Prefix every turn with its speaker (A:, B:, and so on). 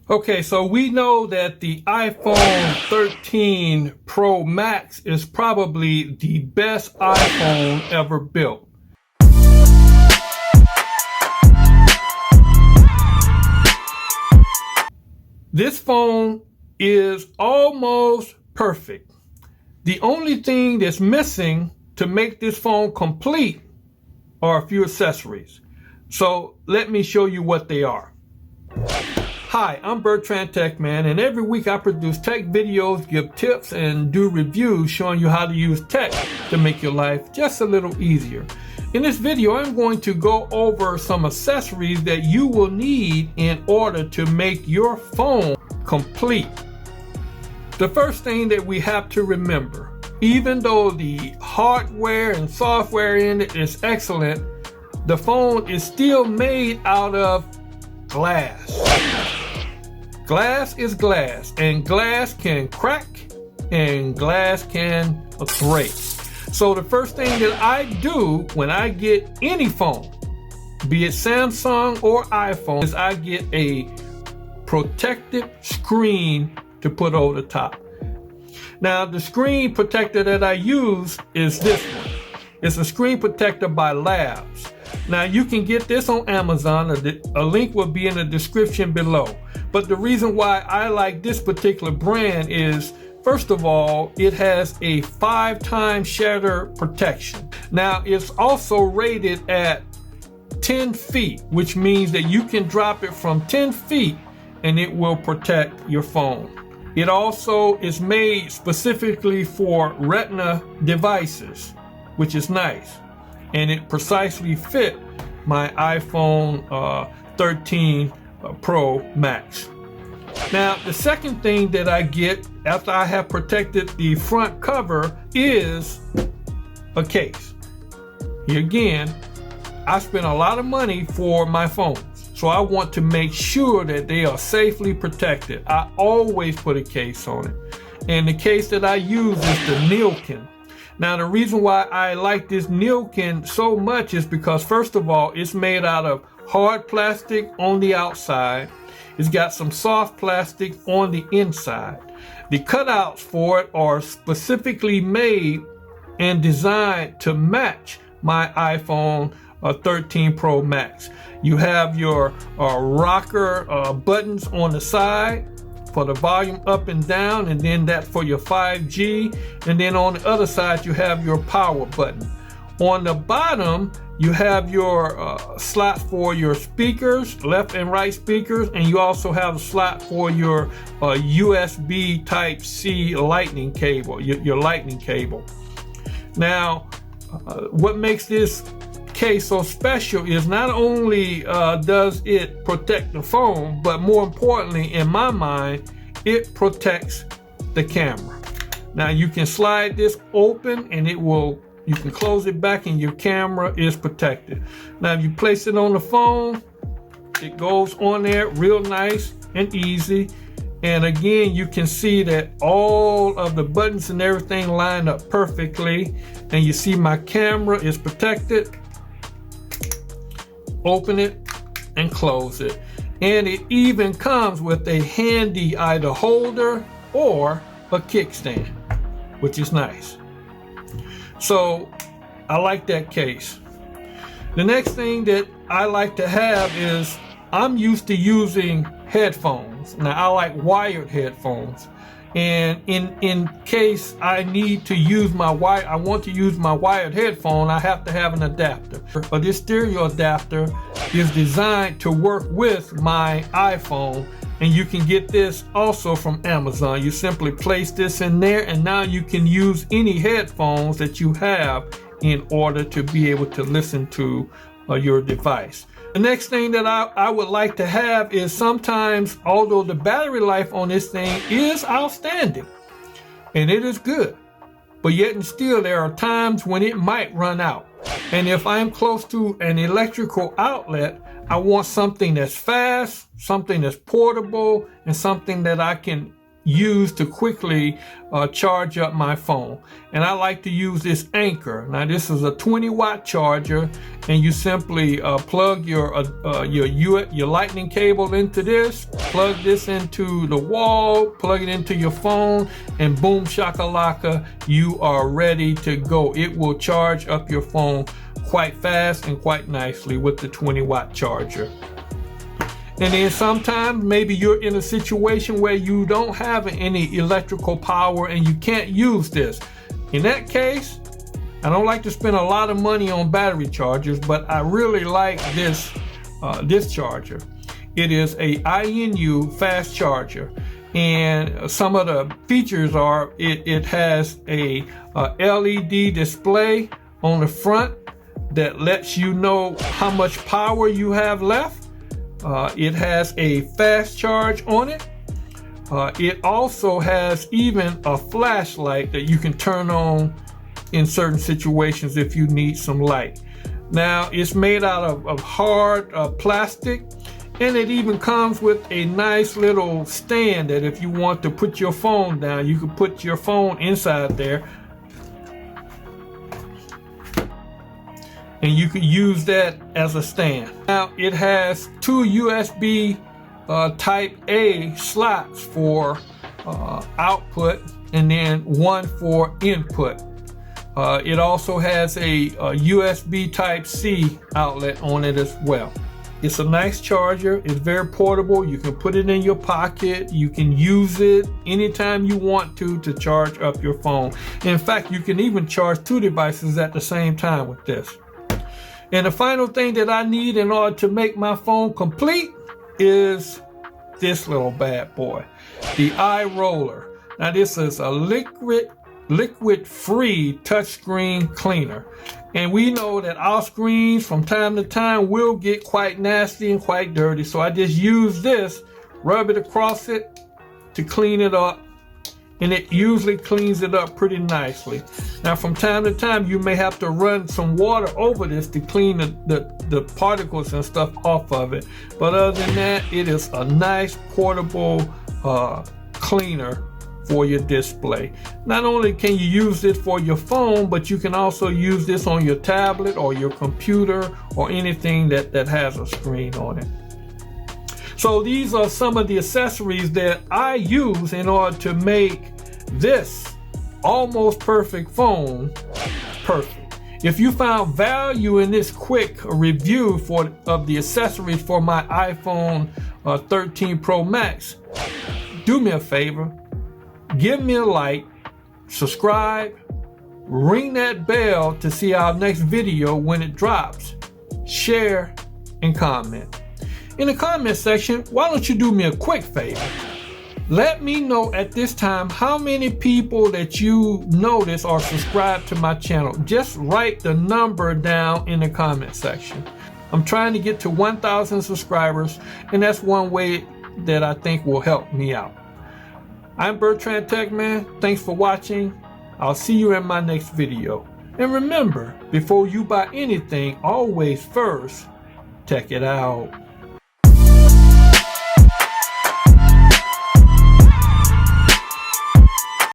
A: Okay, so we know that the iPhone 13 Pro Max is probably the best iPhone ever built. This phone is almost perfect. The only thing that's missing to make this phone complete are a few accessories. So let me show you what they are. Hi, I'm Bertrand TechMan, and every week I produce tech videos, give tips, and do reviews showing you how to use tech to make your life just a little easier. In this video, I'm going to go over some accessories that you will need in order to make your phone complete. The first thing that we have to remember, even though the hardware and software in it is excellent, the phone is still made out of glass. Glass is glass, and glass can crack and glass can break. So the first thing that I do when I get any phone, be it Samsung or iPhone, is I get a protective screen to put over the top. Now the screen protector that I use is this one. It's a screen protector by Labs. Now you can get this on Amazon. A link will be in the description below. But the reason why I like this particular brand is, first of all, it has a 5-time shatter protection. Now it's also rated at 10 feet, which means that you can drop it from 10 feet and it will protect your phone. It also is made specifically for Retina devices, which is nice. And it precisely fit my iPhone 13 Pro Max. Now, the second thing that I get after I have protected the front cover is a case. Here again, I spend a lot of money for my phones, so I want to make sure that they are safely protected. I always put a case on it. And the case that I use is the Nilkin. Now, the reason why I like this Nilkin so much is because, first of all, it's made out of hard plastic on the outside. It's got some soft plastic on the inside. The cutouts for it are specifically made and designed to match my iPhone 13 Pro Max. You have your rocker buttons on the side for the volume up and down, and then that for your 5G, and then on the other side you have your power button. On the bottom you have your slot for your speakers, left and right speakers, and you also have a slot for your USB Type-C lightning cable, your lightning cable. Now what makes this case so special is not only does it protect the phone, but more importantly, in my mind, it protects the camera. Now you can slide this open and you can close it back and your camera is protected. Now if you place it on the phone, it goes on there real nice and easy. And again, you can see that all of the buttons and everything line up perfectly. And you see my camera is protected. Open it and close it. And it even comes with a handy either holder or a kickstand, which is nice. So I like that case. The next thing that I like to have is, I'm used to using headphones. Now I like wired headphones. And in case I need to use I want to use my wired headphone, I have to have an adapter. But this stereo adapter is designed to work with my iPhone, and you can get this also from Amazon. You simply place this in there, and now you can use any headphones that you have in order to be able to listen to your device. The next thing that I would like to have is, sometimes, although the battery life on this thing is outstanding and it is good, but yet and still there are times when it might run out. And if I'm close to an electrical outlet, I want something that's fast, something that's portable, and something that I can use to quickly charge up my phone. And I like to use this Anker. Now this is a 20-watt charger, and you simply plug your lightning cable into this, plug this into the wall, plug it into your phone, and boom shakalaka, you are ready to go. It will charge up your phone quite fast and quite nicely with the 20-watt charger. And then sometimes maybe you're in a situation where you don't have any electrical power and you can't use this. In that case, I don't like to spend a lot of money on battery chargers, but I really like this charger. It is a Iniu fast charger, and some of the features are it has a LED display on the front that lets you know how much power you have left. It has a fast charge on it. It also has even a flashlight that you can turn on in certain situations if you need some light. Now it's made out of hard plastic, and it even comes with a nice little stand that if you want to put your phone down, you can put your phone inside there, and you can use that as a stand. Now it has two USB type A slots for output and then one for input. It also has a USB type C outlet on it as well. It's a nice charger. It's very portable. You can put it in your pocket. You can use it anytime you want to charge up your phone. In fact, you can even charge two devices at the same time with this. And the final thing that I need in order to make my phone complete is this little bad boy, the iRoller. Now this is a liquid-free touchscreen cleaner. And we know that our screens from time to time will get quite nasty and quite dirty. So I just use this, rub it across it to clean it up. And it usually cleans it up pretty nicely. Now from time to time you may have to run some water over this to clean the particles and stuff off of it. But other than that, it is a nice portable cleaner for your display. Not only can you use this for your phone, but you can also use this on your tablet or your computer or anything that has a screen on it. So these are some of the accessories that I use in order to make this almost perfect phone perfect. If you found value in this quick review of the accessories for my iPhone 13 Pro Max, do me a favor, give me a like, subscribe, ring that bell to see our next video when it drops, share, and comment. In the comment section, why don't you do me a quick favor? Let me know at this time how many people that you notice are subscribed to my channel. Just write the number down in the comment section. I'm trying to get to 1,000 subscribers, and that's one way that I think will help me out. I'm Bertrand Techman. Thanks for watching. I'll see you in my next video. And remember, before you buy anything, always first, check it out.